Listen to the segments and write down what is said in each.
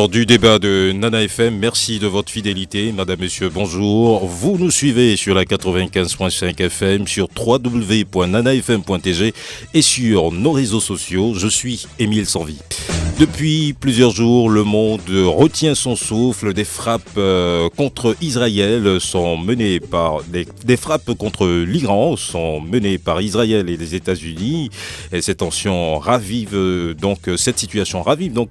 Du débat de Nana FM, merci de votre fidélité, madame, monsieur, bonjour. Vous nous suivez sur la 95.5 FM, sur www.nanafm.tg et sur nos réseaux sociaux. Je suis Émile Sanvi. Depuis plusieurs jours, le monde retient son souffle. Des frappes contre Israël sont menées par des frappes contre l'Iran sont menées par Israël et les États-Unis. Et cette situation ravive donc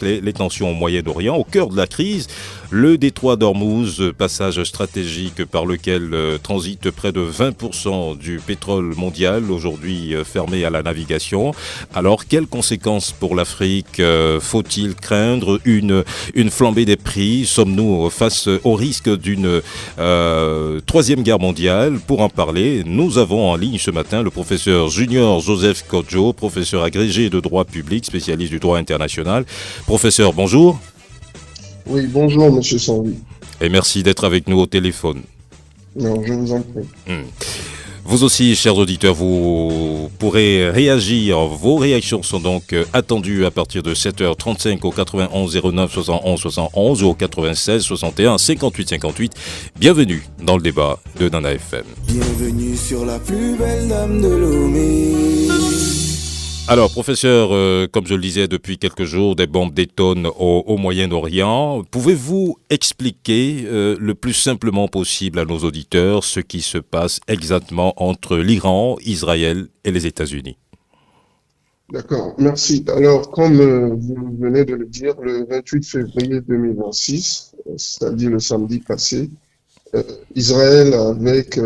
les tensions au Moyen-Orient. Au cœur de la crise, le détroit d'Ormuz, passage stratégique par lequel transite près de 20% du pétrole mondial, aujourd'hui fermé à la navigation. Alors, quelles conséquences pour l'Afrique faut-il craindre une flambée des prix? Sommes-nous face au risque d'une troisième guerre mondiale? Pour en parler, nous avons en ligne ce matin le professeur Junior Joseph Kodjo, professeur agrégé de droit public, spécialiste du droit international. Professeur, bonjour. Oui, bonjour, monsieur Sanvi. Et merci d'être avec nous au téléphone. Non, je vous en prie. Vous aussi, chers auditeurs, vous pourrez réagir. Vos réactions sont donc attendues à partir de 7h35 au 91 09 71 71 ou au 96 61 58 58. Bienvenue dans le débat de Nana FM. Bienvenue sur la plus belle dame de Lomé. Alors, professeur, comme je le disais depuis quelques jours, des bombes détonnent au Moyen-Orient. Pouvez-vous expliquer le plus simplement possible à nos auditeurs ce qui se passe exactement entre l'Iran, Israël et les États-Unis? D'accord, merci. Alors, comme vous venez de le dire, le 28 février 2026, c'est-à-dire le samedi passé, Israël avec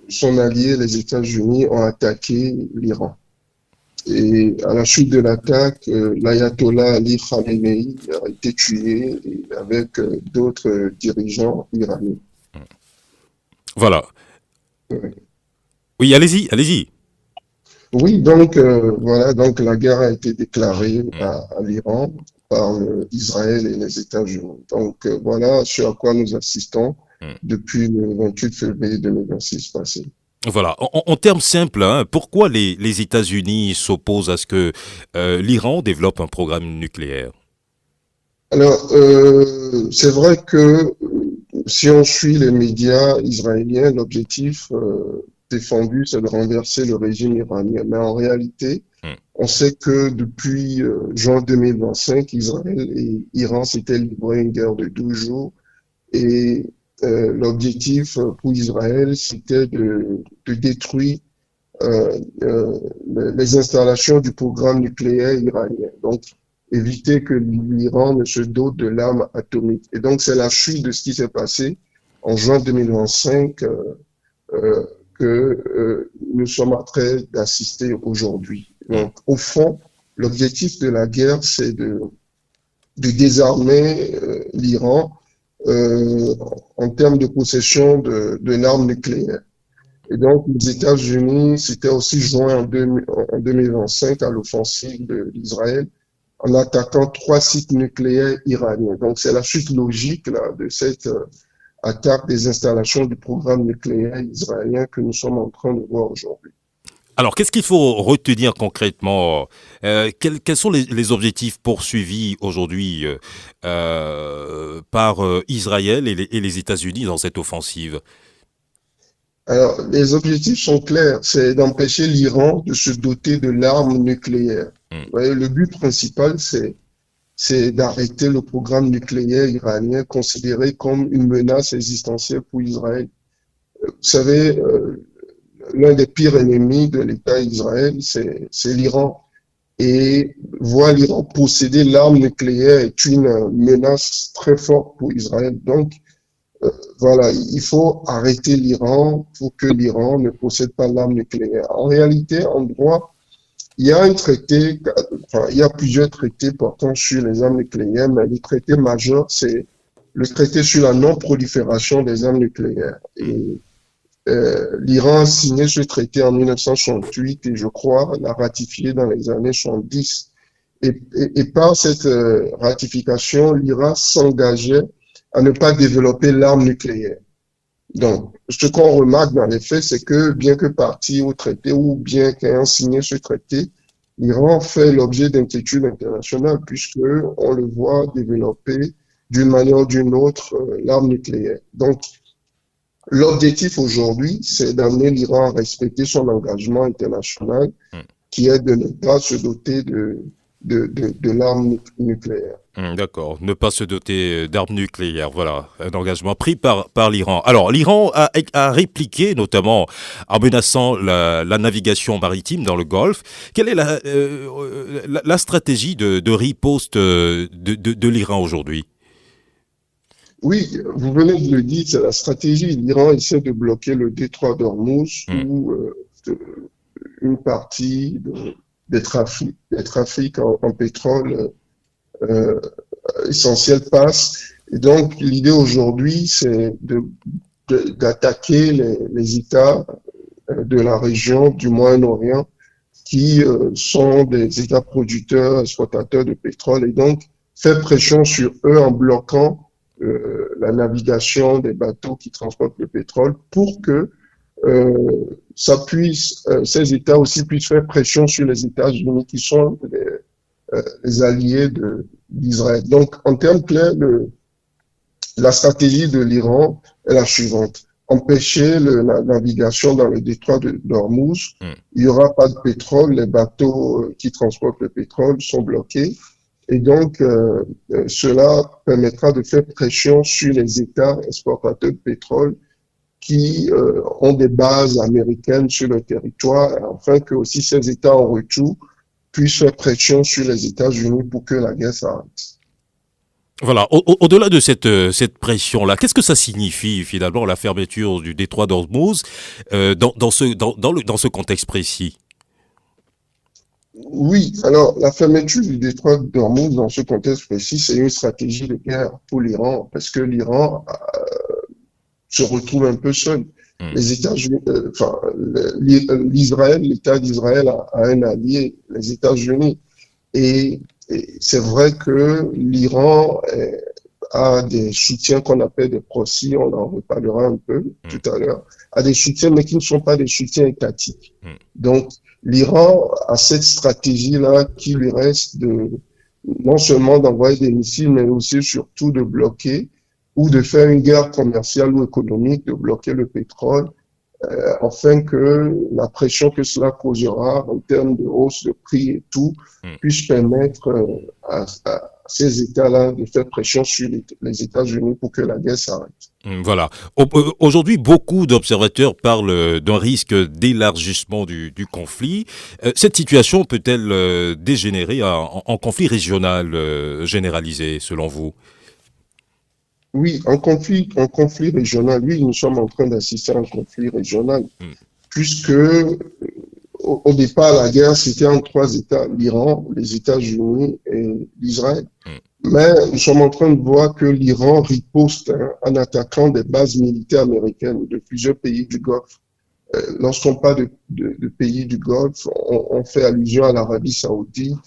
son allié, les États-Unis, ont attaqué l'Iran. Et à la suite de l'attaque, l'ayatollah Ali Khamenei a été tué avec d'autres dirigeants iraniens. Voilà. Ouais. Oui, allez-y. Oui, donc voilà, donc la guerre a été déclarée à l'Iran par Israël et les États-Unis. Donc voilà ce à quoi nous assistons depuis le 28 février 2026 passé. Voilà, en termes simples, pourquoi les États-Unis s'opposent à ce que l'Iran développe un programme nucléaire? Alors, c'est vrai que si on suit les médias israéliens, l'objectif défendu, c'est de renverser le régime iranien. Mais en réalité, on sait que depuis juin 2025, Israël et Iran s'étaient livrés une guerre de 12 jours et l'objectif pour Israël, c'était de détruire les installations du programme nucléaire iranien. Donc, éviter que l'Iran ne se dote de l'arme atomique. Et donc, c'est la chute de ce qui s'est passé en juin 2025 que nous sommes en train d'assister aujourd'hui. Donc, au fond, l'objectif de la guerre, c'est de désarmer l'Iran en termes de possession de l'arme nucléaire. Et donc, les États-Unis s'étaient aussi joints en 2025 à l'offensive d'Israël en attaquant 3 sites nucléaires iraniens. Donc, c'est la suite logique là, de cette attaque des installations du programme nucléaire israélien que nous sommes en train de voir aujourd'hui. Alors, qu'est-ce qu'il faut retenir concrètement? Quels sont les objectifs poursuivis aujourd'hui par Israël et les États-Unis dans cette offensive? Alors, les objectifs sont clairs, c'est d'empêcher l'Iran de se doter de l'arme nucléaire. Vous voyez, le but principal, c'est d'arrêter le programme nucléaire iranien considéré comme une menace existentielle pour Israël. Vous savez, l'un des pires ennemis de l'État d'Israël, c'est l'Iran. Et voir l'Iran posséder l'arme nucléaire est une menace très forte pour Israël. Donc, voilà, il faut arrêter l'Iran pour que l'Iran ne possède pas l'arme nucléaire. En réalité, en droit, il y a il y a plusieurs traités portant sur les armes nucléaires, mais le traité majeur, c'est le traité sur la non-prolifération des armes nucléaires. Et l'Iran a signé ce traité en 1968 et je crois l'a ratifié dans les années 70. Et par cette ratification, l'Iran s'engageait à ne pas développer l'arme nucléaire. Donc, ce qu'on remarque dans les faits, c'est que bien que parti au traité ou bien qu'ayant signé ce traité, l'Iran fait l'objet d'inquiétudes internationales puisque on le voit développer d'une manière ou d'une autre l'arme nucléaire. Donc, l'objectif aujourd'hui, c'est d'amener l'Iran à respecter son engagement international qui est de ne pas se doter de l'arme nucléaire. D'accord, ne pas se doter d'armes nucléaires, voilà, un engagement pris par l'Iran. Alors, l'Iran a répliqué, notamment en menaçant la navigation maritime dans le Golfe. Quelle est la stratégie de riposte de l'Iran aujourd'hui? Oui, vous venez de le dire, c'est la stratégie. L'Iran essaie de bloquer le détroit d'Ormuz où une partie des trafics en pétrole essentiel passe. Et donc, l'idée aujourd'hui, c'est d'attaquer les États de la région du Moyen-Orient qui sont des États producteurs, exploitateurs de pétrole, et donc faire pression sur eux en bloquant la navigation des bateaux qui transportent le pétrole pour que ces États aussi puissent faire pression sur les États-Unis qui sont les alliés d'Israël. Donc, en termes clairs, la stratégie de l'Iran est la suivante. Empêcher la navigation dans le détroit d'Ormuz. Il n'y aura pas de pétrole. Les bateaux qui transportent le pétrole sont bloqués. Et donc, cela permettra de faire pression sur les États exportateurs de pétrole qui ont des bases américaines sur le territoire, afin que aussi ces États en retour puissent faire pression sur les États-Unis pour que la guerre s'arrête. Voilà, au-delà de cette pression-là, qu'est-ce que ça signifie finalement la fermeture du détroit d'Ormuz dans ce contexte précis? Oui, alors la fermeture du détroit d'Ormuz dans ce contexte précis, c'est une stratégie de guerre pour l'Iran, parce que l'Iran se retrouve un peu seul. Les États-Unis, l'État d'Israël a un allié, les États-Unis, et c'est vrai que l'Iran a des soutiens qu'on appelle des proxys, on en reparlera un peu tout à l'heure, a des soutiens mais qui ne sont pas des soutiens étatiques. Donc, l'Iran a cette stratégie-là qui lui reste non seulement d'envoyer des missiles, mais aussi surtout de bloquer ou de faire une guerre commerciale ou économique, de bloquer le pétrole, afin que la pression que cela causera en termes de hausse de prix et tout puisse permettre à ces États-là de faire pression sur les États-Unis pour que la guerre s'arrête. Voilà. Aujourd'hui, beaucoup d'observateurs parlent d'un risque d'élargissement du conflit. Cette situation peut-elle dégénérer en conflit régional généralisé, selon vous? Oui, en conflit régional, oui, nous sommes en train d'assister à un conflit régional, puisque au départ, la guerre, c'était entre trois États, l'Iran, les États-Unis et l'Israël. Mais nous sommes en train de voir que l'Iran riposte en attaquant des bases militaires américaines de plusieurs pays du Golfe. Lorsqu'on parle de pays du Golfe, on fait allusion à l'Arabie Saoudite,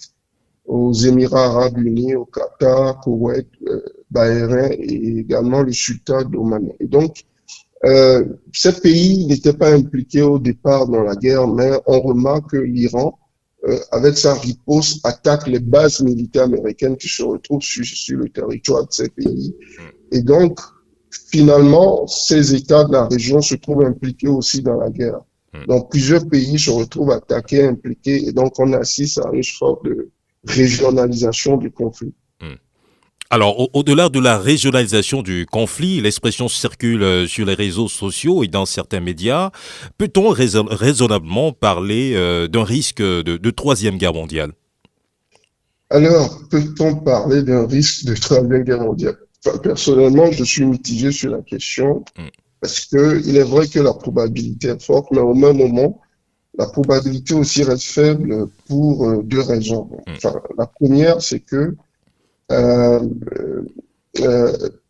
aux Émirats Arabes Unis, au Qatar, Koweït, Bahreïn et également le Sultan d'Oman. Et donc, ces pays n'étaient pas impliqués au départ dans la guerre, mais on remarque que l'Iran, avec sa riposte, attaque les bases militaires américaines qui se retrouvent sur le territoire de ces pays. Et donc, finalement, ces États de la région se trouvent impliqués aussi dans la guerre. Donc, plusieurs pays se retrouvent attaqués, impliqués, et donc on assiste à une sorte de régionalisation du conflit. Alors, au-delà de la régionalisation du conflit, l'expression circule sur les réseaux sociaux et dans certains médias. Peut-on raisonnablement parler d'un risque de troisième guerre mondiale? Alors, peut-on parler d'un risque de troisième guerre mondiale? Enfin, personnellement, je suis mitigé sur la question parce que il est vrai que la probabilité est forte, mais au même moment, la probabilité aussi reste faible pour deux raisons. Enfin, la première, c'est que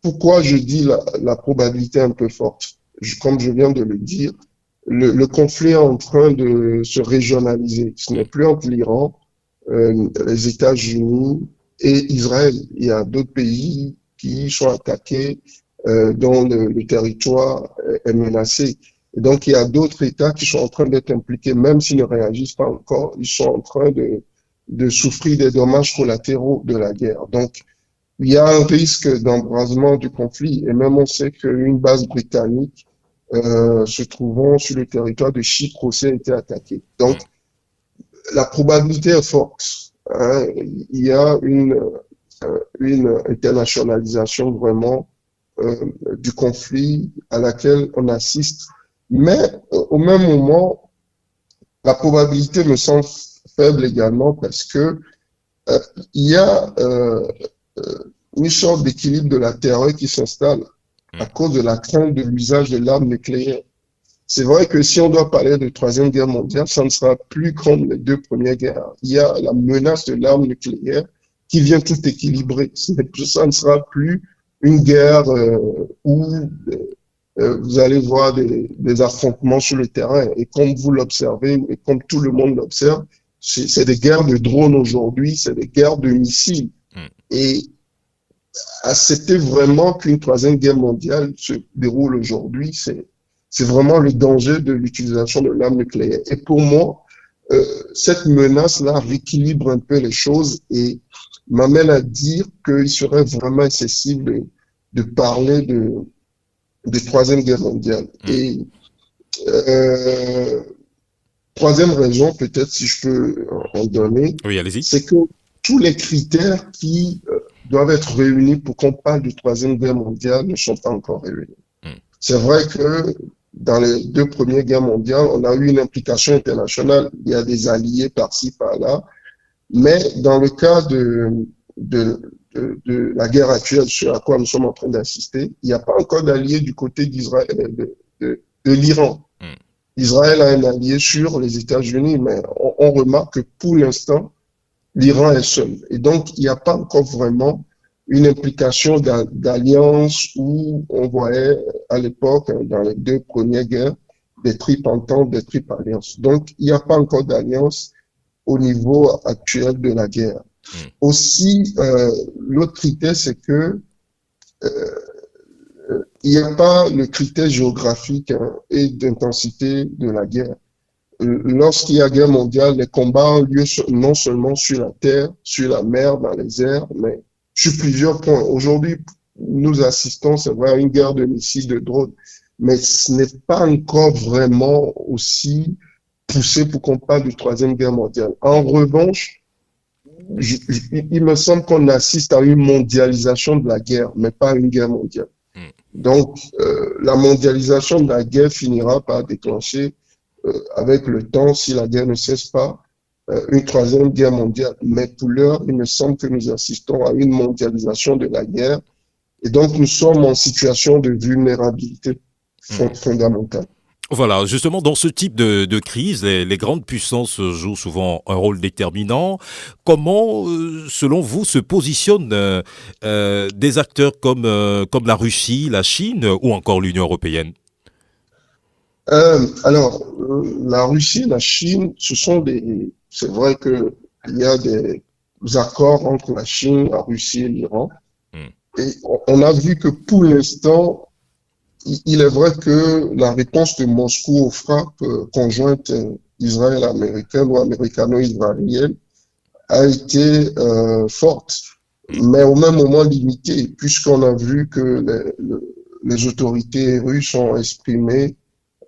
pourquoi je dis la probabilité un peu forte? Comme je viens de le dire, le conflit est en train de se régionaliser. Ce n'est plus entre l'Iran, les États-Unis et Israël. Il y a d'autres pays qui sont attaqués, dont le territoire est menacé. Et donc, il y a d'autres États qui sont en train d'être impliqués, même s'ils ne réagissent pas encore. Ils sont en train de souffrir des dommages collatéraux de la guerre. Donc, il y a un risque d'embrasement du conflit et même on sait qu'une base britannique se trouvant sur le territoire de Chypre aussi a été attaquée. Donc, la probabilité est forte. Hein. Il y a une internationalisation vraiment du conflit à laquelle on assiste. Mais au même moment, la probabilité me semble faible également parce que il y a une sorte d'équilibre de la terreur qui s'installe à cause de la crainte de l'usage de l'arme nucléaire. C'est vrai que si on doit parler de Troisième Guerre mondiale, ça ne sera plus comme les deux premières guerres. Il y a la menace de l'arme nucléaire qui vient tout équilibrer. Ça ne sera plus une guerre où vous allez voir des affrontements sur le terrain. Et comme vous l'observez, et comme tout le monde l'observe, c'est des guerres de drones aujourd'hui, c'est des guerres de missiles. Et accepter vraiment qu'une troisième guerre mondiale se déroule aujourd'hui, c'est vraiment le danger de l'utilisation de l'arme nucléaire. Et pour moi, cette menace-là rééquilibre un peu les choses et m'amène à dire qu'il serait vraiment excessif de parler de troisième guerre mondiale. Et troisième raison, peut-être si je peux en donner, oui, allez-y. C'est que tous les critères qui doivent être réunis pour qu'on parle de troisième guerre mondiale ne sont pas encore réunis. C'est vrai que dans les deux premières guerres mondiales, on a eu une implication internationale. Il y a des alliés par-ci, par-là. Mais dans le cas de la guerre actuelle sur à quoi nous sommes en train d'assister, il n'y a pas encore d'alliés du côté d'Israël, de l'Iran. Israël a un allié sur les États-Unis, mais on remarque que pour l'instant, l'Iran est seul. Et donc, il n'y a pas encore vraiment une implication d'alliance où on voyait à l'époque, dans les deux premières guerres, des triples ententes, des triples alliances. Donc, il n'y a pas encore d'alliance au niveau actuel de la guerre. Aussi, l'autre critère, c'est que il n'y a pas le critère géographique et d'intensité de la guerre. Lorsqu'il y a guerre mondiale, les combats ont lieu non seulement sur la terre, sur la mer, dans les airs, mais sur plusieurs points. Aujourd'hui, nous assistons, c'est vrai, à une guerre de missiles, de drones, mais ce n'est pas encore vraiment aussi poussé pour qu'on parle de troisième guerre mondiale. En revanche, il me semble qu'on assiste à une mondialisation de la guerre, mais pas à une guerre mondiale. Donc, la mondialisation de la guerre finira par déclencher avec le temps, si la guerre ne cesse pas, une troisième guerre mondiale. Mais pour l'heure, il me semble que nous assistons à une mondialisation de la guerre. Et donc, nous sommes en situation de vulnérabilité fondamentale. Voilà, justement, dans ce type de crise, les grandes puissances jouent souvent un rôle déterminant. Comment, selon vous, se positionnent des acteurs comme la Russie, la Chine ou encore l'Union européenne ? Alors, la Russie, la Chine, c'est vrai que il y a des accords entre la Chine, la Russie et l'Iran. Et on a vu que pour l'instant, il est vrai que la réponse de Moscou aux frappes conjointes israélo-américaines ou américano-israéliennes a été forte, mais au même moment limitée, puisqu'on a vu que les autorités russes ont exprimé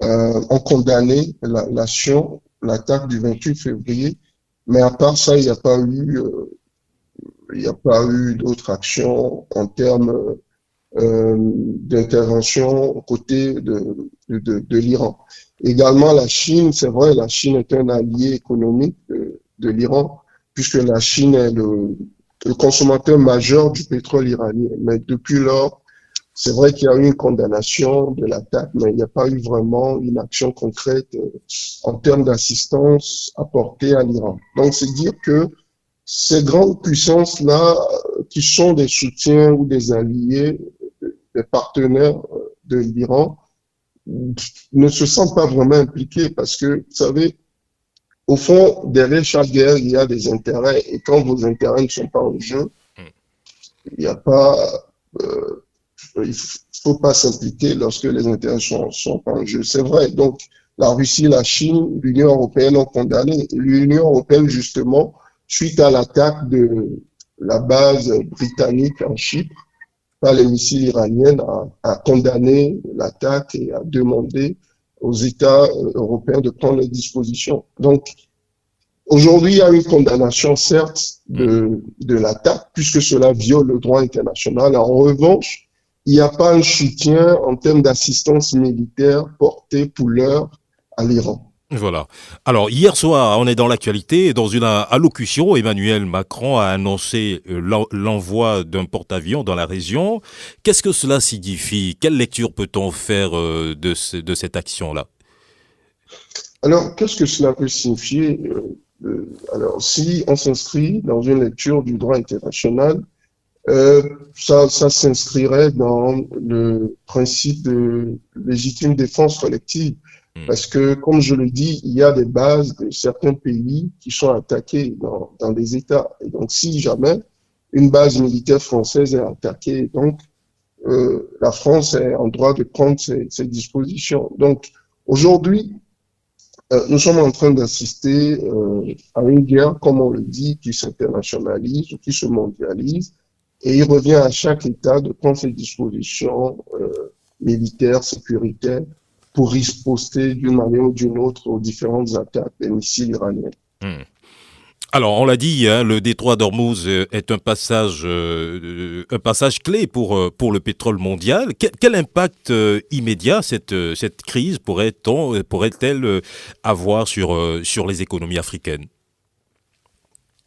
ont condamné l'attaque du 28 février, mais à part ça, il n'y a pas eu d'autres actions en termes d'intervention aux côtés de l'Iran. Également, la Chine, c'est vrai, la Chine est un allié économique de l'Iran, puisque la Chine est le consommateur majeur du pétrole iranien. Mais depuis lors, c'est vrai qu'il y a eu une condamnation de l'attaque, mais il n'y a pas eu vraiment une action concrète en termes d'assistance apportée à l'Iran. Donc, c'est dire que ces grandes puissances-là, qui sont des soutiens ou des alliés, des partenaires de l'Iran, ne se sentent pas vraiment impliqués parce que, vous savez, au fond, derrière chaque guerre, il y a des intérêts et quand vos intérêts ne sont pas en jeu, il n'y a pas... il faut pas s'impliquer lorsque les intérêts sont pas en jeu. C'est vrai. Donc, la Russie, la Chine, l'Union européenne ont condamné. L'Union européenne, justement, suite à l'attaque de la base britannique en Chypre par les missiles iraniens, a condamné l'attaque et a demandé aux États européens de prendre les dispositions. Donc, aujourd'hui, il y a une condamnation, certes, de l'attaque, puisque cela viole le droit international. En revanche, il n'y a pas un soutien en termes d'assistance militaire porté pour l'heure à l'Iran. Voilà. Alors, hier soir, on est dans l'actualité. Dans une allocution, Emmanuel Macron a annoncé l'envoi d'un porte-avions dans la région. Qu'est-ce que cela signifie? Quelle lecture peut-on faire de cette action-là? Alors, qu'est-ce que cela peut signifier? Alors, si on s'inscrit dans une lecture du droit international, ça s'inscrirait dans le principe de légitime défense collective. Parce que, comme je le dis, il y a des bases de certains pays qui sont attaqués dans des États. Et donc, si jamais une base militaire française est attaquée, donc la France est en droit de prendre ses dispositions. Donc, aujourd'hui, nous sommes en train d'assister à une guerre, comme on le dit, qui s'internationalise ou qui se mondialise. Et il revient à chaque État de prendre ses dispositions militaires, sécuritaires, pour riposter d'une manière ou d'une autre aux différentes attaques des missiles iraniens. Alors, on l'a dit, hein, le détroit d'Ormuz est un passage clé pour le pétrole mondial. Quel impact immédiat cette crise pourrait-elle avoir sur les économies africaines?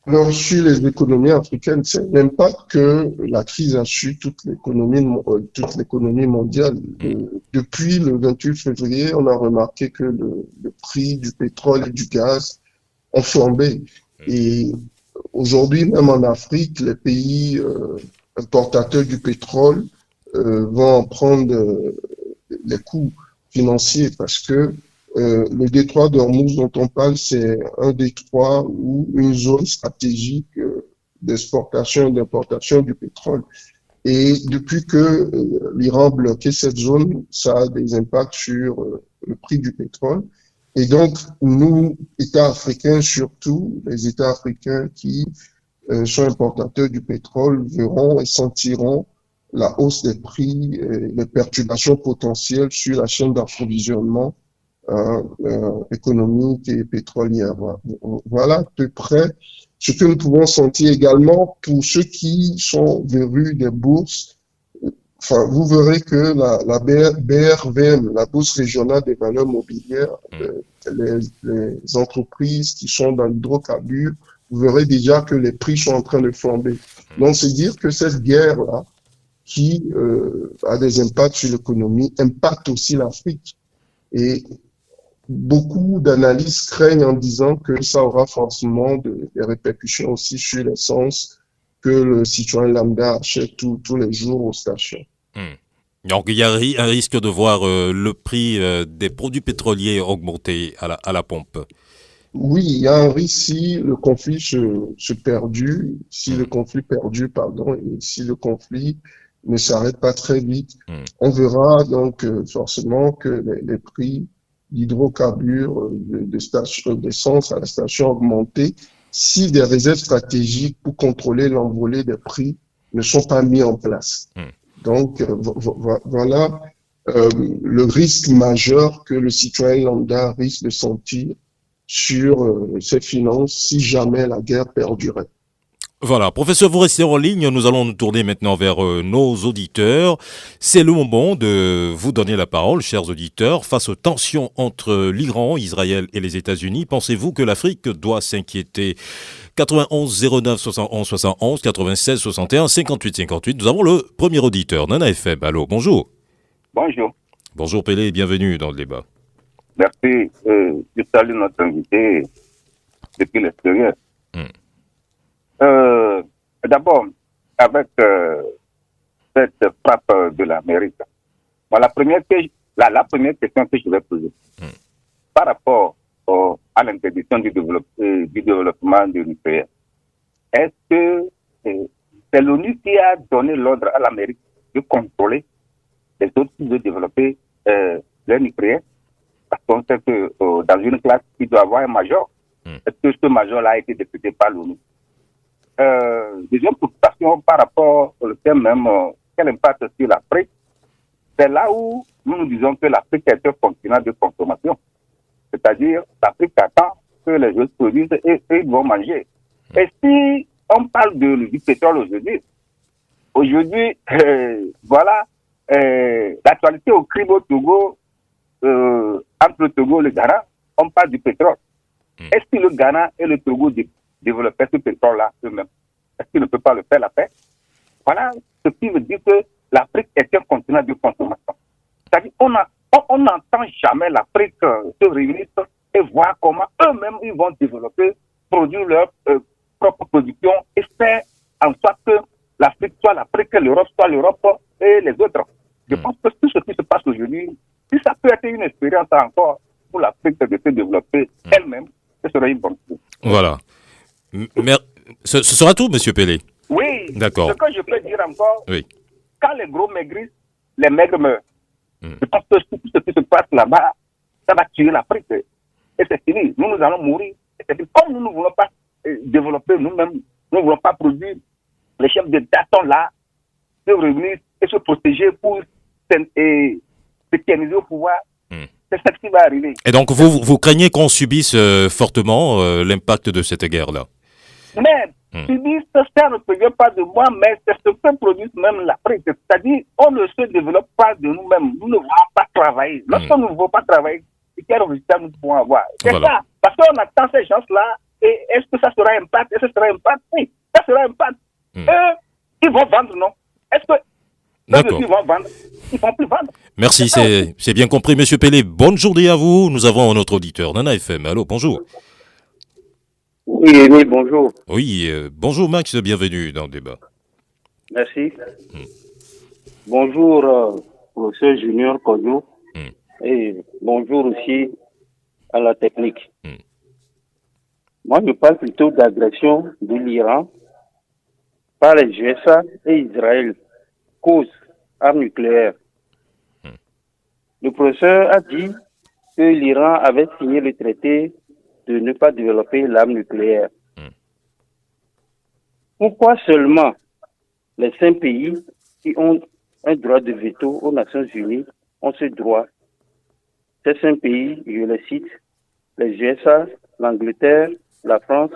Alors, sur les économies africaines, c'est l'impact que la crise a su toute l'économie mondiale. Depuis le 28 février, on a remarqué que le prix du pétrole et du gaz ont flambé. Et aujourd'hui, même en Afrique, les pays importateurs du pétrole vont en prendre les coûts financiers parce que le détroit d'Ormuz dont on parle, c'est un détroit ou une zone stratégique d'exportation et d'importation du pétrole. Et depuis que l'Iran a bloqué cette zone, ça a des impacts sur le prix du pétrole. Et donc, nous, États africains surtout, les États africains qui sont importateurs du pétrole, verront et sentiront la hausse des prix et les perturbations potentielles sur la chaîne d'approvisionnement économique et pétrolière. Voilà à peu près ce que nous pouvons sentir également pour ceux qui sont verrus des bourses. Enfin, vous verrez que la BRVM, la Bourse régionale des valeurs mobilières, les entreprises qui sont dans l'hydrocarbure, vous verrez déjà que les prix sont en train de flamber. Donc, c'est dire que cette guerre-là, qui a des impacts sur l'économie, impacte aussi l'Afrique. Et beaucoup d'analystes craignent en disant que ça aura forcément des répercussions aussi sur l'essence que le citoyen lambda achète tous les jours aux stations. Donc il y a un risque de voir le prix des produits pétroliers augmenter à la pompe. Oui, il y a un risque si le conflit se perdure, et si le conflit ne s'arrête pas très vite. On verra donc forcément que les prix d'hydrocarbures, d'essence à la station augmenter si des réserves stratégiques pour contrôler l'envolée des prix ne sont pas mis en place. Donc, voilà le risque majeur que le citoyen lambda risque de sentir sur ses finances si jamais la guerre perdurait. Voilà, professeur, vous restez en ligne, nous allons nous tourner maintenant vers nos auditeurs. C'est le moment de vous donner la parole, chers auditeurs. Face aux tensions entre l'Iran, Israël et les États-Unis, pensez-vous que l'Afrique doit s'inquiéter? 91 09 71 71 96 61 58 58. Nous avons le premier auditeur, Nana FM. Allô, bonjour. Bonjour. Bonjour Pélé, bienvenue dans le débat. Merci. Je salue notre invité depuis l'extérieur. D'abord, avec cette frappe de l'Amérique, bon, la première question que je vais poser, par rapport à l'interdiction du développement du nucléaire, est-ce que c'est l'ONU qui a donné l'ordre à l'Amérique de contrôler les autres qui veulent développer le nucléaire? Parce qu'on sait que dans une classe, il doit y avoir un major Est-ce que ce major-là a été député par l'ONU? Deuxième préoccupation par rapport au thème même, quel impact sur l'Afrique? C'est là où nous disons que l'Afrique est un continent de consommation. C'est-à-dire, l'Afrique attend que les gens produisent et ils vont manger. Et si on parle du pétrole aujourd'hui, voilà, l'actualité au crime au Togo, entre le Togo et le Ghana, on parle du pétrole. Est-ce que le Ghana et le Togo développaient ce pétrole-là eux-mêmes? Est-ce qu'ils ne peuvent pas le faire la paix? Voilà ce qui veut dire que l'Afrique est un continent de consommation. C'est-à-dire on n'entend jamais l'Afrique se réunir et voir comment eux-mêmes ils vont développer, produire leur propre production et faire en sorte que l'Afrique soit l'Afrique, l'Europe soit l'Europe et les autres. Je pense que tout ce qui se passe aujourd'hui, si ça peut être une expérience encore pour l'Afrique de se développer elle-même, ce serait une bonne chose. Voilà. Mais ce sera tout, M. Pelé? Oui. D'accord. Ce que je peux dire encore, oui. Quand les gros maigrissent, les maigres meurent. Je pense que tout ce qui se passe là-bas, ça va tuer l'Afrique. Et c'est fini. Nous allons mourir. Comme nous ne voulons pas développer nous-mêmes, nous ne voulons pas produire, les chefs d'État sont là, de revenir et se protéger pour se tienner au pouvoir. C'est ça qui va arriver. Et donc, vous craignez qu'on subisse fortement l'impact de cette guerre-là? Mais, subir, ça ne provient pas de moi, mais c'est ce que produit même l'Afrique. C'est-à-dire, on ne se développe pas de nous-mêmes. Nous ne voulons pas travailler. Lorsque nous ne voulons pas travailler, quel résultat nous pouvons avoir? C'est ça. Parce qu'on attend ces gens-là, et est-ce que ça sera impact? Est-ce que ça sera impact? Oui, ça sera impact. Eux, ils vont vendre, non? Est-ce que D'accord. Ils vont vendre? Ils ne vont plus vendre. Merci, c'est bien compris, Monsieur Pelé. Bonne journée à vous. Nous avons un autre auditeur, Nana FM. Allô, bonjour. Oui, bonjour. Oui, bonjour Max, bienvenue dans le débat. Merci. Bonjour, professeur Junior Kodjo. Et bonjour aussi à la technique. Moi, je parle plutôt d'agression de l'Iran par les USA et Israël, cause arme nucléaire. Le professeur a dit que l'Iran avait signé le traité de ne pas développer l'arme nucléaire. Pourquoi seulement les 5 pays qui ont un droit de veto aux Nations Unies ont ce droit? Ces 5 pays, je les cite, les USA, l'Angleterre, la France,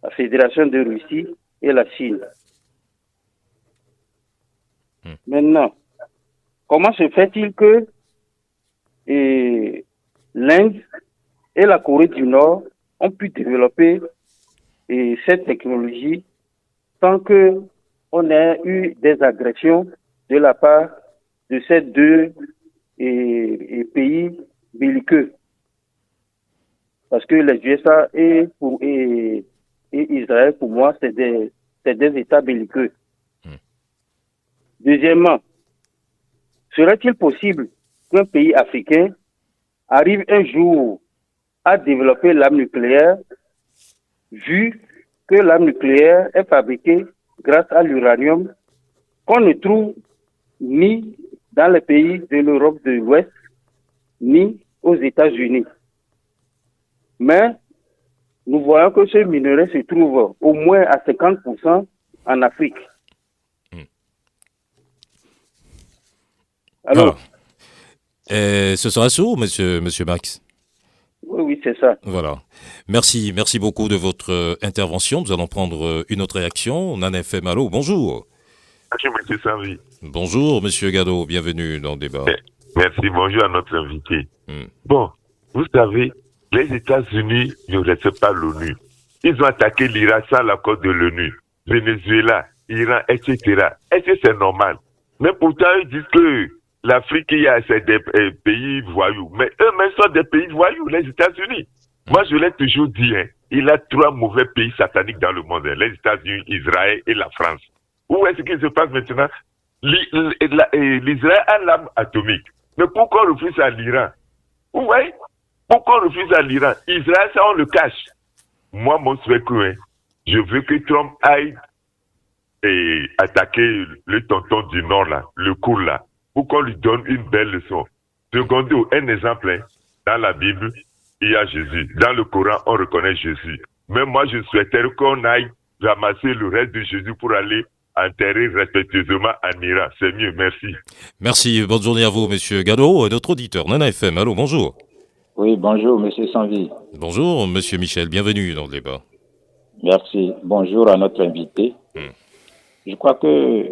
la Fédération de Russie et la Chine. Maintenant, comment se fait-il que l'Inde et la Corée du Nord ont pu développer cette technologie sans qu'on ait eu des agressions de la part de ces deux pays belliqueux? Parce que les USA et Israël, pour moi, c'est des États belliqueux. Deuxièmement, serait-il possible qu'un pays africain arrive un jour à développer l'arme nucléaire, vu que l'arme nucléaire est fabriquée grâce à l'uranium qu'on ne trouve ni dans les pays de l'Europe de l'Ouest, ni aux États-Unis. Mais nous voyons que ce minerai se trouve au moins à 50% en Afrique. Alors, ce sera ça, monsieur Max? Oui, c'est ça. Voilà. Merci beaucoup de votre intervention. Nous allons prendre une autre réaction. Nana FM, allô, bonjour. Bonjour, monsieur Savi. Bonjour, monsieur Gado, bienvenue dans le débat. Merci, bonjour à notre invité. Bon, vous savez, les États-Unis ne respectent pas l'ONU. Ils ont attaqué l'Irak sans l'accord de l'ONU. Venezuela, Iran, etc. Est-ce que c'est normal? Mais pourtant, ils disent que l'Afrique, c'est des pays voyous. Mais eux-mêmes sont des pays voyous, les États-Unis. Moi, je l'ai toujours dit, il y a 3 mauvais pays sataniques dans le monde. Les États-Unis, Israël et la France. Où est-ce qu'il se passe maintenant? L'Israël a l'arme atomique. Mais pourquoi on refuse à l'Iran? Oui. Pourquoi on refuse à l'Iran? Israël, ça, on le cache. Moi, mon souhait, je veux que Trump aille attaquer le tonton du Nord, là, le cours, là, pour qu'on lui donne une belle leçon. Secondo, un exemple, dans la Bible, il y a Jésus. Dans le Coran, on reconnaît Jésus. Mais moi, je souhaiterais qu'on aille ramasser le reste de Jésus pour aller enterrer respectueusement en Iran. C'est mieux, merci. Merci, bonne journée à vous, monsieur Gado. Notre auditeur, Nana FM, allô, bonjour. Oui, bonjour, monsieur Sanvi. Bonjour, monsieur Michel, bienvenue dans le débat. Merci. Bonjour à notre invité. Je crois que,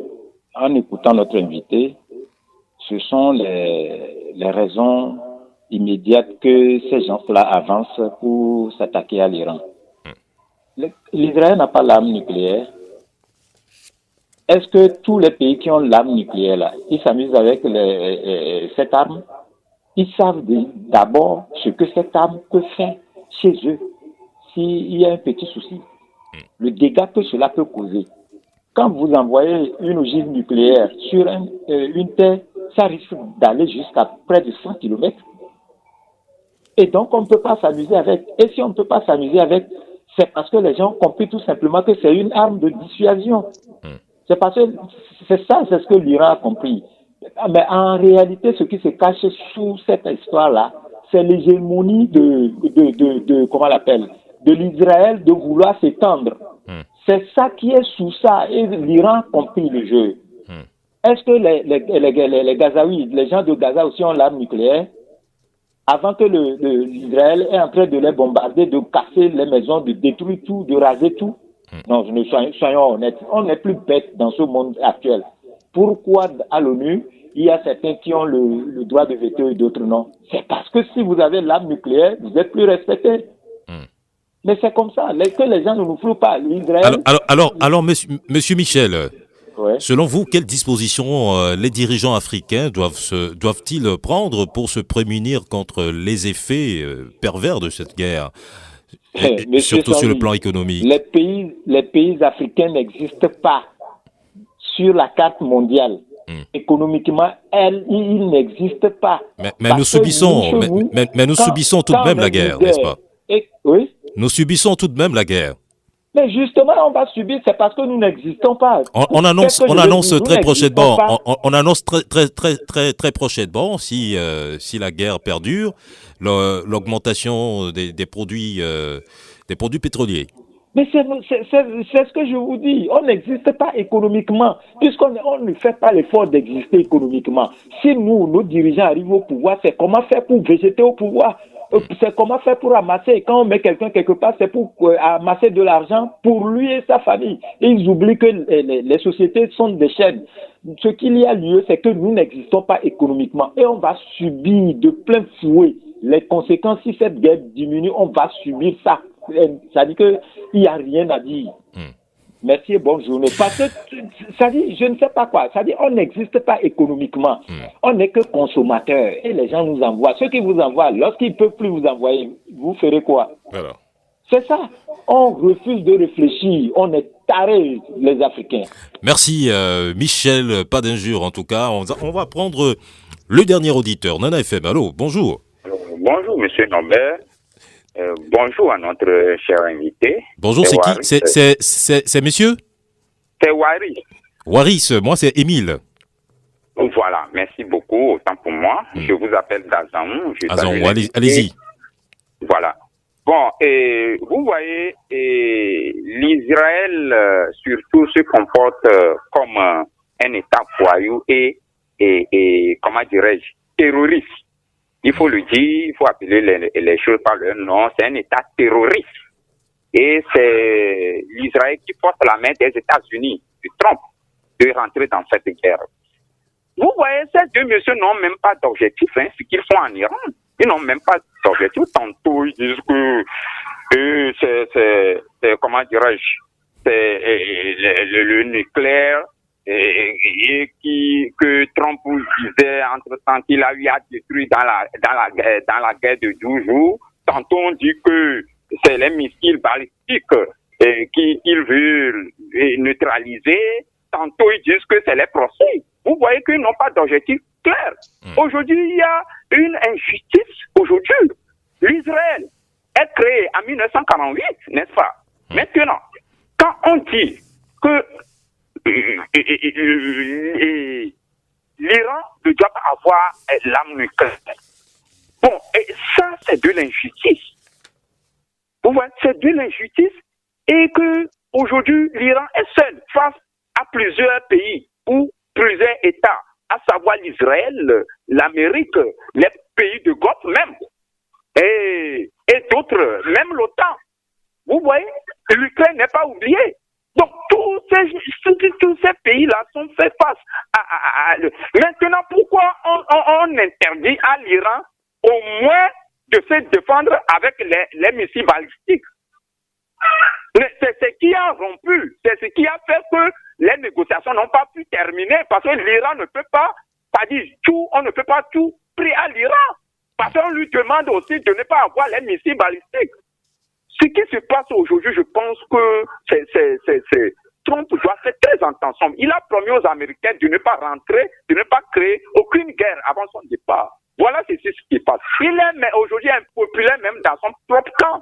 en écoutant notre invité, ce sont les raisons immédiates que ces gens-là avancent pour s'attaquer à l'Iran. L'Israël n'a pas l'arme nucléaire. Est-ce que tous les pays qui ont l'arme nucléaire, là, ils s'amusent avec cette arme? Ils savent d'abord ce que cette arme peut faire chez eux s'il y a un petit souci. Le dégât que cela peut causer. Quand vous envoyez une ogive nucléaire sur une terre, ça risque d'aller jusqu'à près de 100 km. Et donc, on ne peut pas s'amuser avec. Et si on ne peut pas s'amuser avec, c'est parce que les gens ont compris tout simplement que c'est une arme de dissuasion. C'est parce que c'est ce que l'Iran a compris. Mais en réalité, ce qui se cache sous cette histoire-là, c'est l'hégémonie comment on l'appelle, de l'Israël de vouloir s'étendre. C'est ça qui est sous ça. Et l'Iran a compris le jeu. Est-ce que les Gazaouis, les gens de Gaza aussi ont l'arme nucléaire? Avant que l'Israël est en train de les bombarder, de casser les maisons, de détruire tout, de raser tout? Non, soyons honnêtes. On n'est plus bête dans ce monde actuel. Pourquoi à l'ONU, il y a certains qui ont le droit de veto et d'autres non? C'est parce que si vous avez l'arme nucléaire, vous êtes plus respecté. Mais c'est comme ça, que les gens ne nous flouent pas. L'Israël... Alors monsieur Michel, ouais. Selon vous, quelles dispositions les dirigeants africains doivent-ils prendre pour se prémunir contre les effets pervers de cette guerre, surtout sur le plan économique? Les pays africains n'existent pas sur la carte mondiale. Économiquement, ils n'existent pas. Mais nous subissons tout de même la guerre, n'est-ce pas? Oui. Nous subissons tout de même la guerre. Mais justement, on va subir, c'est parce que nous n'existons pas. On annonce très prochainement, on annonce très prochainement, si la guerre perdure, l'augmentation des produits pétroliers. Mais c'est ce que je vous dis. On n'existe pas économiquement, puisqu'on ne fait pas l'effort d'exister économiquement. Si nos dirigeants arrivent au pouvoir, c'est comment faire pour végéter au pouvoir. C'est comment faire pour ramasser. Quand on met quelqu'un quelque part, c'est pour amasser de l'argent pour lui et sa famille. Et ils oublient que les sociétés sont des chaînes. Ce qu'il y a lieu, c'est que nous n'existons pas économiquement. Et on va subir de plein fouet les conséquences. Si cette guerre diminue, on va subir ça. Ça dit qu'il n'y a rien à dire. Merci et bonne journée. Parce que ça dit, je ne sais pas quoi. Ça dit, on n'existe pas économiquement. On n'est que consommateurs. Et les gens nous envoient. Ceux qui vous envoient, lorsqu'ils ne peuvent plus vous envoyer, vous ferez quoi? Voilà. C'est ça. On refuse de réfléchir. On est tarés, les Africains. Merci, Michel. Pas d'injure, en tout cas. On va prendre le dernier auditeur. Nana FM, allô, bonjour. Bonjour, monsieur Norbert. Bonjour à notre cher invité. Bonjour, c'est qui? C'est monsieur? C'est Waris. Waris, moi c'est Émile. Voilà, merci beaucoup, autant pour moi. Je vous appelle Dazan. Dazan, allez-y. Voilà. Bon, et vous voyez, l'Israël surtout se comporte comme un État foyou et comment dirais-je, terroriste. Il faut le dire, il faut appeler les choses par leur nom. C'est un État terroriste. Et c'est l'Israël qui porte la main des États-Unis, de Trump, de rentrer dans cette guerre. Vous voyez, ces deux messieurs n'ont même pas d'objectif, ce qu'ils font en Iran. Ils n'ont même pas d'objectif. Tantôt, ils disent que c'est comment dirais-je, c'est le nucléaire. Et que Trump disait entre-temps qu'il a eu à détruire dans la guerre de 12 jours. Tantôt on dit que c'est les missiles balistiques qu'il veut neutraliser. Tantôt ils disent que c'est les procès. Vous voyez qu'ils n'ont pas d'objectif clair. Aujourd'hui, il y a une injustice. Aujourd'hui, l'Israël est créé en 1948, n'est-ce pas? Maintenant, quand on dit que l'Iran ne doit pas avoir l'arme nucléaire. Bon, et ça, c'est c'est de l'injustice. Vous voyez, c'est de l'injustice et que aujourd'hui l'Iran est seul face à plusieurs pays ou plusieurs États, à savoir l'Israël, l'Amérique, les pays de Golfe même, et d'autres, même l'OTAN. Vous voyez, l'Ukraine n'est pas oubliée. Donc tous ces pays-là sont faits face à. Maintenant, pourquoi on interdit à l'Iran au moins de se défendre avec les missiles balistiques? C'est ce qui a rompu, c'est ce qui a fait que les négociations n'ont pas pu terminer parce que l'Iran ne peut pas, on ne peut pas tout prier à l'Iran parce qu'on lui demande aussi de ne pas avoir les missiles balistiques. Ce qui se passe aujourd'hui, je pense que Trump doit faire très attention. Il a promis aux Américains de ne pas rentrer, de ne pas créer aucune guerre avant son départ. Voilà ce qui se passe. Il est aujourd'hui impopulaire même dans son propre camp.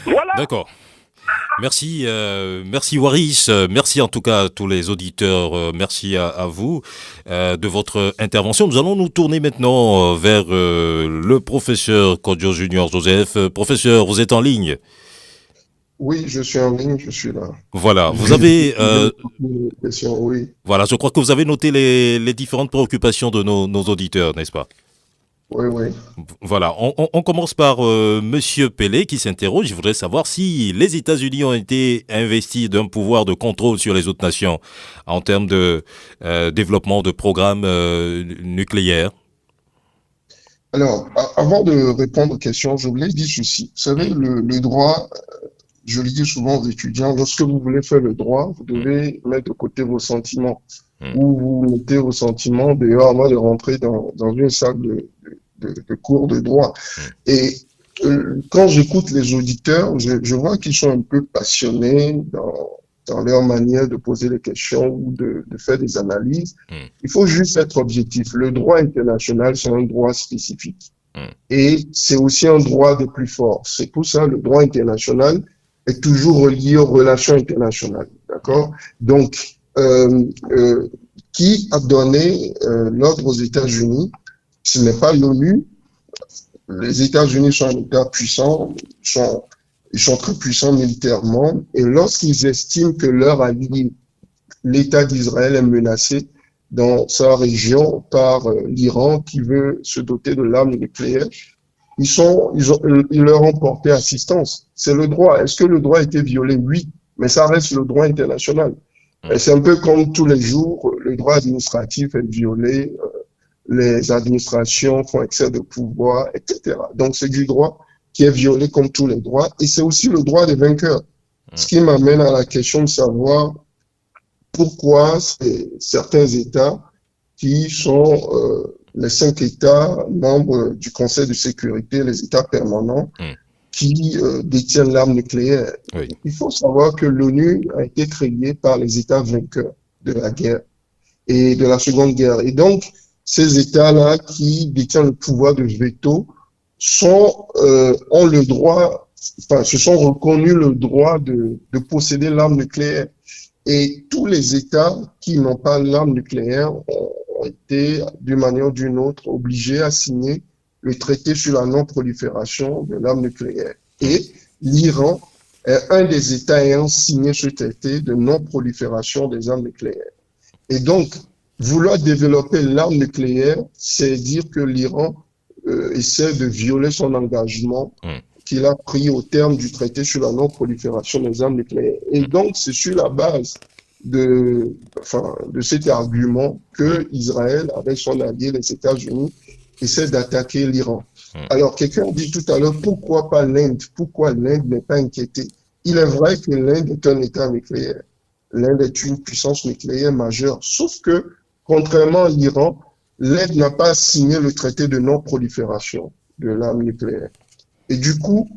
Voilà. D'accord. Merci, merci Waris, merci en tout cas à tous les auditeurs, merci à vous de votre intervention. Nous allons nous tourner maintenant vers le professeur Kodjo Junior Joseph. Professeur, vous êtes en ligne? Oui, je suis en ligne, je suis là. Voilà, vous avez... oui. Voilà, je crois que vous avez noté les différentes préoccupations de nos auditeurs, n'est-ce pas? Oui, oui. Voilà, on commence par Monsieur Pelé qui s'interroge. Je voudrais savoir si les États-Unis ont été investis d'un pouvoir de contrôle sur les autres nations en termes de développement de programmes nucléaires. Alors, avant de répondre aux questions, je voulais dire ceci. Vous savez, le droit, je le dis souvent aux étudiants, lorsque vous voulez faire le droit, vous devez mettre de côté vos sentiments. Ou vous mettez vos sentiments dehors avant de rentrer dans une salle de cours de droit. Et quand j'écoute les auditeurs, je vois qu'ils sont un peu passionnés dans leur manière de poser des questions ou de faire des analyses. Il faut juste être objectif. Le droit international, c'est un droit spécifique. Et c'est aussi un droit des plus forts. C'est pour ça le droit international est toujours relié aux relations internationales. D'accord? Donc, qui a donné l'ordre aux États-Unis? Ce n'est pas l'ONU. Les États-Unis sont un État puissant, ils sont très puissants militairement, et lorsqu'ils estiment que leur allié, l'État d'Israël, est menacé dans sa région par l'Iran qui veut se doter de l'arme nucléaire, ils leur ont porté assistance. C'est le droit. Est-ce que le droit a été violé? Oui, mais ça reste le droit international. C'est un peu comme tous les jours, le droit administratif est violé, les administrations font excès de pouvoir, etc. Donc c'est du droit qui est violé comme tous les droits, et c'est aussi le droit des vainqueurs. Ce qui m'amène à la question de savoir pourquoi certains États qui sont les 5 États membres du Conseil de sécurité, les États permanents, qui détiennent l'arme nucléaire. Oui. Il faut savoir que l'ONU a été créée par les États vainqueurs de la guerre et de la Seconde Guerre. Et donc, ces États-là qui détiennent le pouvoir de veto ont le droit, se sont reconnus le droit de posséder l'arme nucléaire. Et tous les États qui n'ont pas l'arme nucléaire ont été, d'une manière ou d'une autre, obligés à signer le traité sur la non-prolifération de l'arme nucléaire. Et l'Iran est un des États ayant signé ce traité de non-prolifération des armes nucléaires. Et donc, vouloir développer l'arme nucléaire, c'est dire que l'Iran essaie de violer son engagement qu'il a pris au terme du traité sur la non-prolifération des armes nucléaires. Et donc, c'est sur la base de cet argument que Israël, avec son allié, les États-Unis, essaie d'attaquer l'Iran. Alors, quelqu'un dit tout à l'heure, pourquoi pas l'Inde? Pourquoi l'Inde n'est pas inquiétée? Il est vrai que l'Inde est un État nucléaire. L'Inde est une puissance nucléaire majeure. Sauf que, contrairement à l'Iran, l'Inde n'a pas signé le traité de non-prolifération de l'arme nucléaire. Et du coup,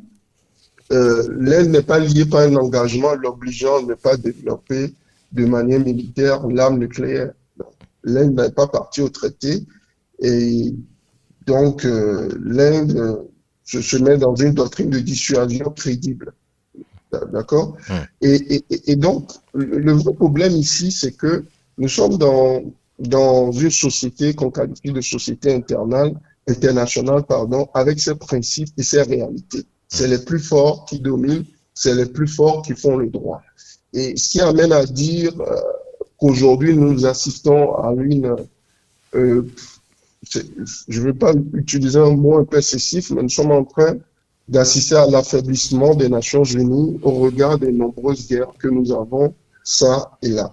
l'Inde n'est pas liée par un engagement l'obligeant à ne pas développer de manière militaire l'arme nucléaire. L'Inde n'est pas partie au traité et donc l'Inde se met dans une doctrine de dissuasion crédible. D'accord? Et donc, le vrai problème ici, c'est que nous sommes dans une société qu'on qualifie de société international, avec ses principes et ses réalités. C'est les plus forts qui dominent, c'est les plus forts qui font le droit. Et ce qui amène à dire qu'aujourd'hui nous assistons à une, je ne veux pas utiliser un mot un peu excessif, mais nous sommes en train d'assister à l'affaiblissement des Nations Unies au regard des nombreuses guerres que nous avons ça et là.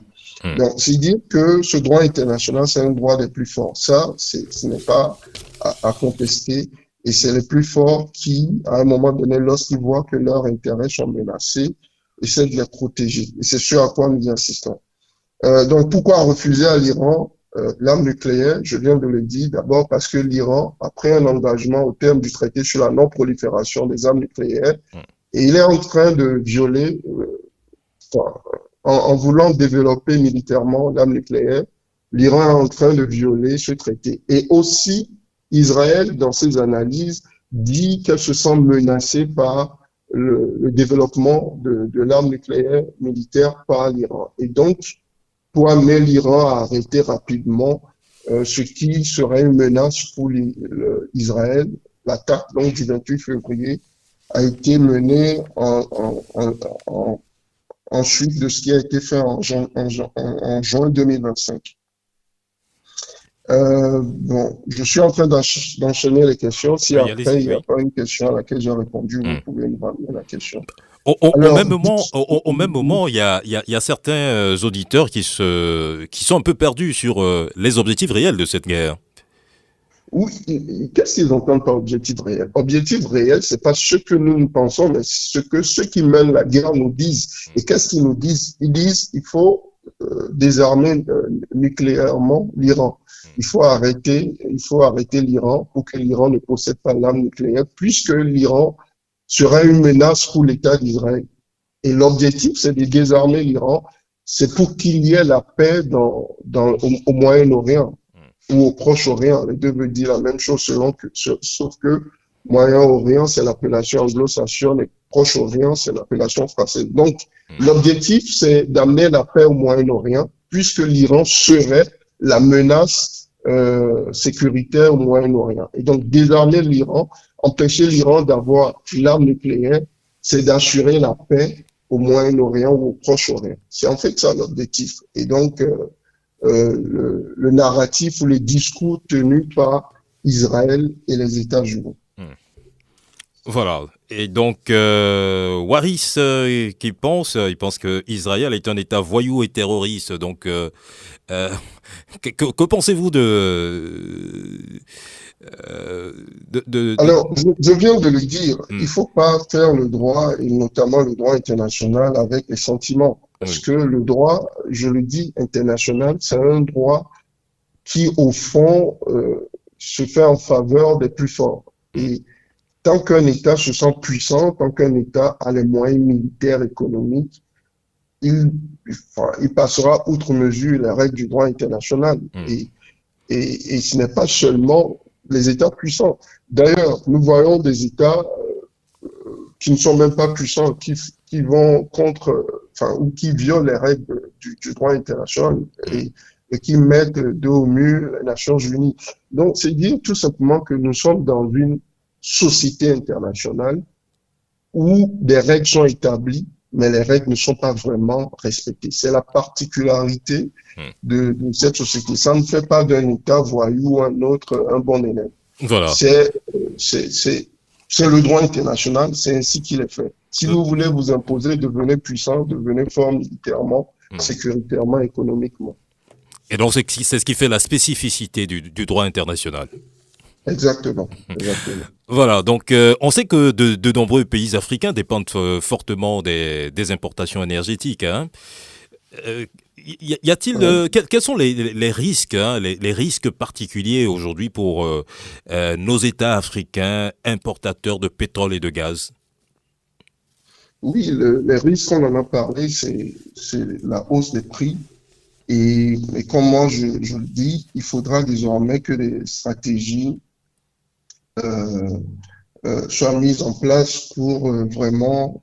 Donc, c'est dire que ce droit international, c'est un droit des plus forts. Ça, ce n'est pas à contester. Et c'est les plus forts qui, à un moment donné, lorsqu'ils voient que leurs intérêts sont menacés, essaient de les protéger. Et c'est ce à quoi nous insistons. Donc, pourquoi refuser à l'Iran l'arme nucléaire? Je viens de le dire, d'abord parce que l'Iran, après un engagement au terme du traité sur la non-prolifération des armes nucléaires, et il est en train de violer, en voulant développer militairement l'arme nucléaire, l'Iran est en train de violer ce traité. Et aussi, Israël, dans ses analyses, dit qu'elle se sent menacée par le développement de l'arme nucléaire militaire par l'Iran. Et donc, pour amener l'Iran à arrêter rapidement ce qui serait une menace pour Israël, l'attaque donc du 28 février a été menée en suite de ce qui a été fait en juin 2025. Bon, je suis en train d'enchaîner les questions. Si après il n'y a pas une question à laquelle j'ai répondu, vous pouvez me ramener la question. Au même moment, il y a certains auditeurs qui sont un peu perdus sur les objectifs réels de cette guerre. Oui, qu'est-ce qu'ils entendent par objectif réel? Objectif réel, c'est pas ce que nous pensons, mais ce que ceux qui mènent la guerre nous disent. Et qu'est-ce qu'ils nous disent? Ils disent il faut désarmer nucléairement l'Iran. Il faut arrêter l'Iran pour que l'Iran ne possède pas l'arme nucléaire, puisque l'Iran serait une menace pour l'État d'Israël. Et l'objectif, c'est de désarmer l'Iran. C'est pour qu'il y ait la paix au Moyen-Orient ou au Proche-Orient. Les deux veulent dire la même chose sauf que Moyen-Orient, c'est l'appellation anglo-saxonne et Proche-Orient, c'est l'appellation française. Donc, l'objectif, c'est d'amener la paix au Moyen-Orient, puisque l'Iran serait la menace sécuritaire au Moyen-Orient. Et donc, désarmer l'Iran, empêcher l'Iran d'avoir l'arme nucléaire, c'est d'assurer la paix au Moyen-Orient ou au Proche-Orient. C'est en fait ça l'objectif. Et donc, le narratif ou les discours tenus par Israël et les États-Unis. Voilà. Et donc, Waris, il pense que Israël est un État voyou et terroriste. Donc, que pensez-vous Alors, je viens de le dire, il faut pas faire le droit, et notamment le droit international, avec les sentiments. Parce que le droit, je le dis, international, c'est un droit qui, au fond, se fait en faveur des plus forts. Et tant qu'un État se sent puissant, tant qu'un État a les moyens militaires, économiques, il passera outre mesure les règles du droit international. Et ce n'est pas seulement les États puissants. D'ailleurs, nous voyons des États qui ne sont même pas puissants, qui vont ou qui violent les règles du droit international et qui mettent de haut mur les Nations Unies. Donc, c'est dire tout simplement que nous sommes dans une société internationale où des règles sont établies, mais les règles ne sont pas vraiment respectées. C'est la particularité de cette société. Ça ne fait pas d'un État voyou ou un autre un bon élève. Voilà. C'est le droit international, c'est ainsi qu'il est fait. Si vous voulez vous imposer, devenez puissant, devenez fort militairement, sécuritairement, économiquement. Et donc, c'est ce qui fait la spécificité du droit international. Exactement. Voilà, donc on sait que de nombreux pays africains dépendent fortement des importations énergétiques. Y a-t-il quels sont les risques, les risques particuliers aujourd'hui pour nos États africains importateurs de pétrole et de gaz? Oui, les risques, on en a parlé, c'est la hausse des prix. Et comme moi je le dis, il faudra désormais que les stratégies soient mises en place pour vraiment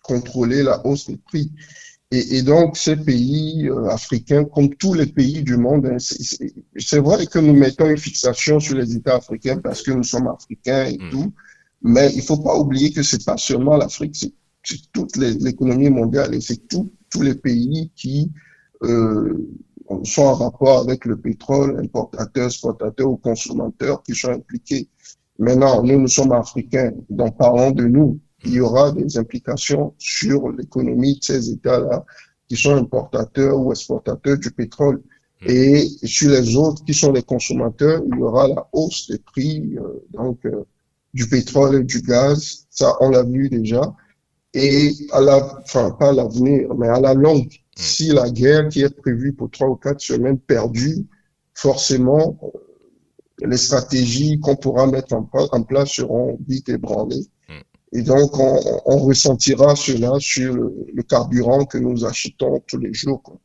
contrôler la hausse des prix. Et donc, ces pays africains, comme tous les pays du monde, hein, c'est vrai que nous mettons une fixation sur les États africains parce que nous sommes africains et tout, mais il faut pas oublier que c'est pas seulement l'Afrique, c'est toute l'économie mondiale et c'est tous les pays qui sont en rapport avec le pétrole, importateurs, exportateurs ou consommateurs qui sont impliqués. Maintenant, nous sommes africains, donc parlons de nous. Il y aura des implications sur l'économie de ces États-là qui sont importateurs ou exportateurs du pétrole. Et sur les autres qui sont les consommateurs, il y aura la hausse des prix du pétrole et du gaz. Ça, on l'a vu déjà. Et pas à l'avenir, mais à la longue, si la guerre qui est prévue pour 3 ou 4 semaines perdue, forcément, les stratégies qu'on pourra mettre en place seront vite ébranlées. Et donc, on ressentira cela sur le carburant que nous achetons tous les jours, quoi.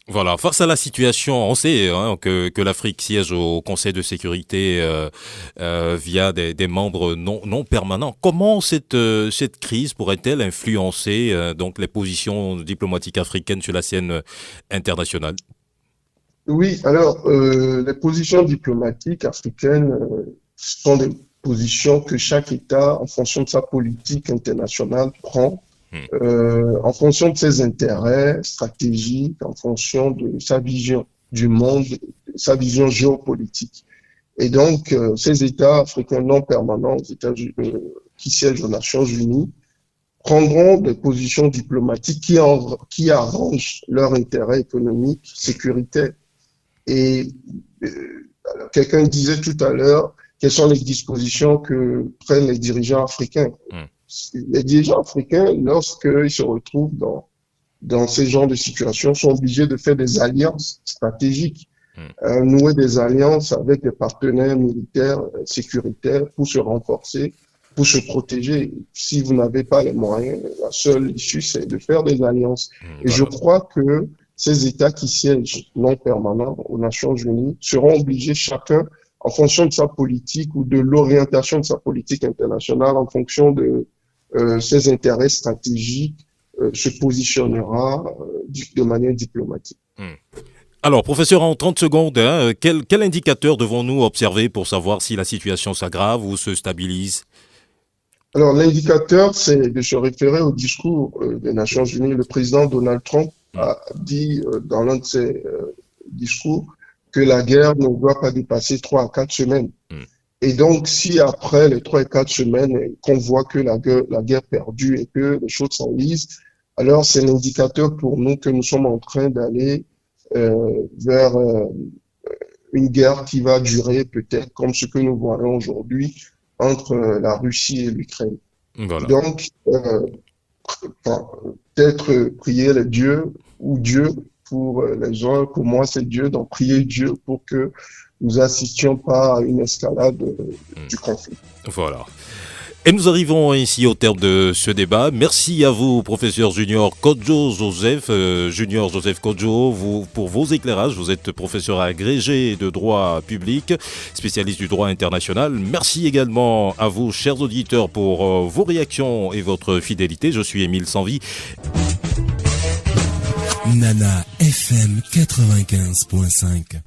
Voilà, face à la situation, on sait que l'Afrique siège au Conseil de sécurité via des membres non permanents. Comment cette crise pourrait-elle influencer donc les positions diplomatiques africaines sur la scène internationale? Oui, alors les positions diplomatiques africaines sont des positions que chaque État, en fonction de sa politique internationale, prend, en fonction de ses intérêts stratégiques, en fonction de sa vision du monde, sa vision géopolitique. Et donc, ces États africains non permanents, aux États-Unis, qui siègent aux Nations Unies, prendront des positions diplomatiques qui arrangent leurs intérêts économiques, sécuritaires. Et quelqu'un disait tout à l'heure, quelles sont les dispositions que prennent les dirigeants africains? Les dirigeants africains, lorsqu'ils se retrouvent dans ces genres de situations, sont obligés de faire des alliances stratégiques, nouer des alliances avec des partenaires militaires, sécuritaires, pour se renforcer, pour se protéger. Si vous n'avez pas les moyens, la seule issue, c'est de faire des alliances. Et je crois que ces États qui siègent non permanents aux Nations Unies seront obligés chacun, en fonction de sa politique ou de l'orientation de sa politique internationale, en fonction de ses intérêts stratégiques, se positionnera de manière diplomatique. Alors, professeur, en 30 secondes, quel indicateur devons-nous observer pour savoir si la situation s'aggrave ou se stabilise? Alors, l'indicateur, c'est de se référer au discours des Nations Unies. Le président Donald Trump a dit dans l'un de ses discours que la guerre ne doit pas dépasser 3 à 4 semaines. Et donc, si après les 3 et 4 semaines, qu'on voit que la guerre perdue et que les choses s'enlisent, alors c'est l'indicateur pour nous que nous sommes en train d'aller vers une guerre qui va durer peut-être comme ce que nous voyons aujourd'hui entre la Russie et l'Ukraine. Voilà. Donc, peut-être prier les dieux ou Dieu pour les uns, pour moi c'est Dieu, donc prier Dieu pour que nous assistions pas à une escalade du conflit. Voilà. Et nous arrivons ici au terme de ce débat. Merci à vous, professeur Junior Kodjo Joseph, Kodjo, pour vos éclairages. Vous êtes professeur agrégé de droit public, spécialiste du droit international. Merci également à vous, chers auditeurs, pour vos réactions et votre fidélité. Je suis Émile Sanvi. Nana FM 95.5